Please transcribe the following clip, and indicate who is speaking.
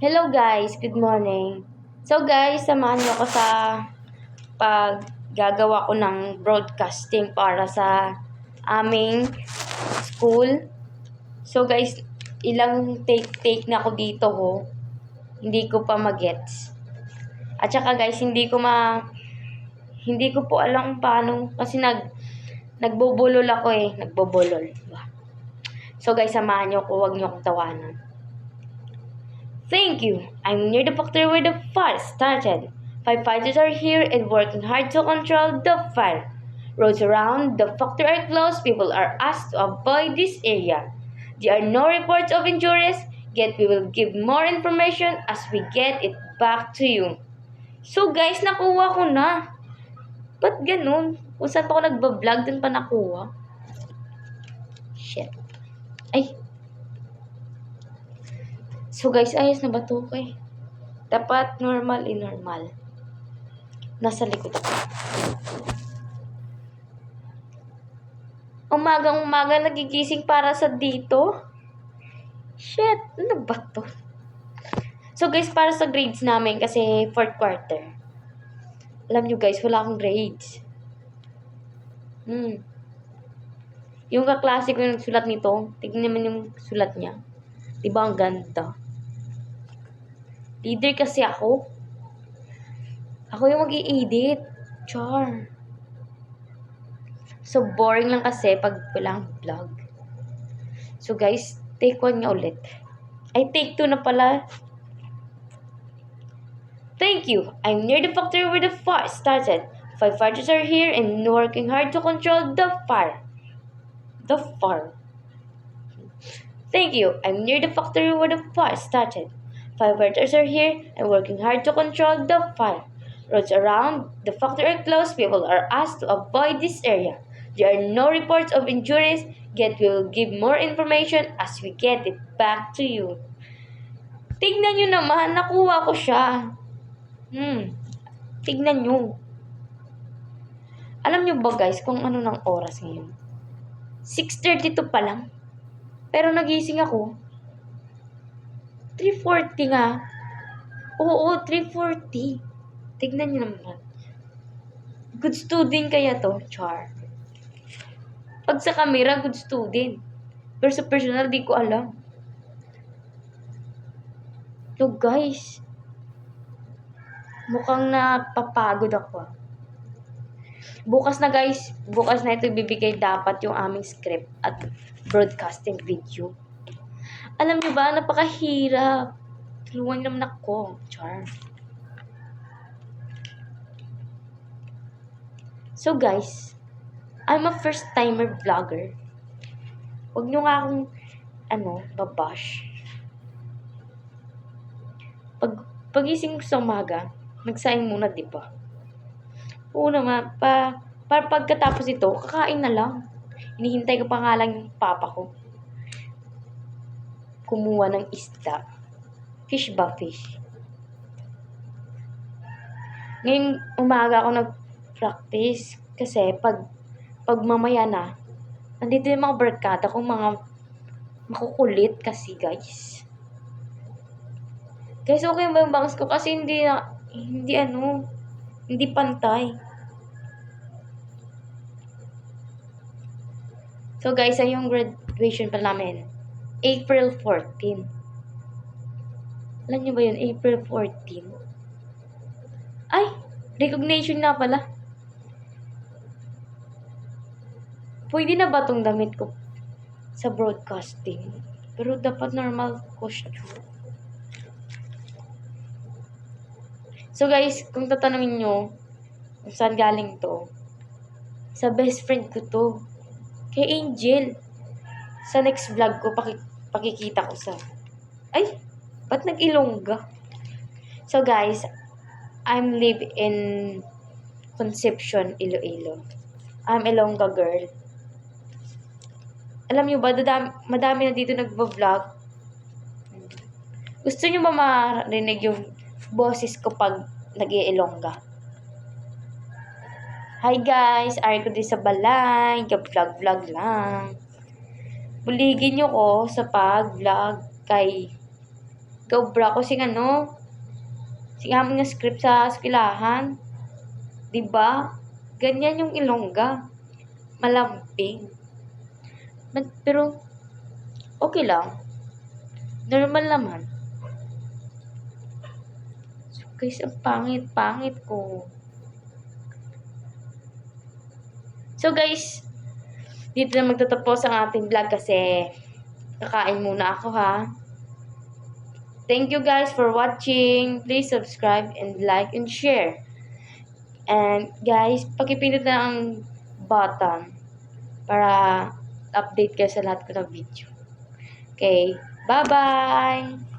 Speaker 1: Hello guys, good morning. So guys, samahan niyo ako sa paggagawa ko ng broadcasting para sa aming school. So guys, ilang take na ako dito ho. Hindi ko pa magets. At saka guys, hindi ko po alam paano kasi nagbubulol ako nagbubulol. So guys, samahan niyo ko, wag niyo akong tawanan. Thank you. I'm near the factory where the fire started. Firefighters are here and working hard to control the fire. Roads around the factory are closed. People are asked to avoid this area. There are no reports of injuries, yet we will give more information as we get it back to you. So guys, nakuha ko na. Ba't ganun? Kung saan pa ako nagbablog, dun pa nakuha. Shit. Ay, so guys, ayos na ba ito? Okay. Dapat normal. Nasa likod ako. Umagang-umaga nagigising para sa dito? Shit, ano ba to? So guys, para sa grades namin kasi 4th quarter. Alam nyo guys, wala akong grades. Yung kaklase ko yung nagsulat nito, tignan naman yung sulat niya. Diba ang ganda? Leader kasi ako. Ako yung mag-i-edit. Char. So, boring lang kasi pag walang vlog. So, guys, take 1 nga ulit. Ay, take 2 na pala. Thank you. I'm near the factory where the fire started. Firefighters are here and working hard to control the fire. Thank you. I'm near the factory where the fire started. Firefighters are here and working hard to control the fire. Roads around the factory are closed. People are asked to avoid this area. There are no reports of injuries, yet we will give more information as we get it back to you. Tignan nyo naman, nakuha ko siya. Tignan nyo. Alam nyo ba guys kung ano ng oras ngayon? 6:32 pa lang. Pero nagising ako. 3:40 nga. Oo, 3:40. Tignan nyo naman. Good student kaya to, char. Pag sa camera, good student. Pero sa personal, di ko alam. So guys, mukhang napapagod ako. Bukas na ito ibibigay dapat yung aming script at broadcasting video. Alam niyo ba, napakahirap. Tulungan naman ako, char. So guys, I'm a first-timer vlogger. Huwag nyo nga akong, babash. Pagising ko sa umaga, nagsaing muna, di ba? Oo naman, para pagkatapos ito, kakain na lang. Hinihintay ko pa nga lang yung papa ko. Kumuha ng isda. Fish ba fish? Ngayong umaga ako nag-practice kasi pag mamaya na, nandito yung mga barkada kong mga makukulit kasi guys. Guys, okay ba yung bangs ko kasi hindi pantay. So guys, ay yung graduation pa namin. April 14. Alam niyo ba yun? April 14. Ay! Recognition na pala. Pwede na ba tong damit ko sa broadcasting? Pero dapat normal costume. So guys, kung tatanungin nyo kung saan galing to, sa best friend ko to. Kay Angel. Sa next vlog ko, pakikita ko sa... Ay! Ba't nag-Ilongga? So guys, I'm live in Concepcion, Iloilo. I'm Ilongga girl. Alam nyo ba, madami na dito nagva-vlog. Gusto nyo ba marinig yung boses ko pag nag-iilongga? Hi guys, ari ko din sa balay, vlog lang. Buligin nyo ko sa pag-vlog kay Dobra ko sing ano, sing aming nga script sa eskwelahan. 'Di ba? Ganyan yung Ilongga. Malamping. Pero okay lang. Normal naman. So guys, ang pangit ko. So guys, dito na magtatapos ang ating vlog kasi kakain muna ako ha. Thank you guys for watching. Please subscribe and like and share. And guys, pakipindot na ang button para update kayo sa lahat ko ng video. Okay, bye-bye!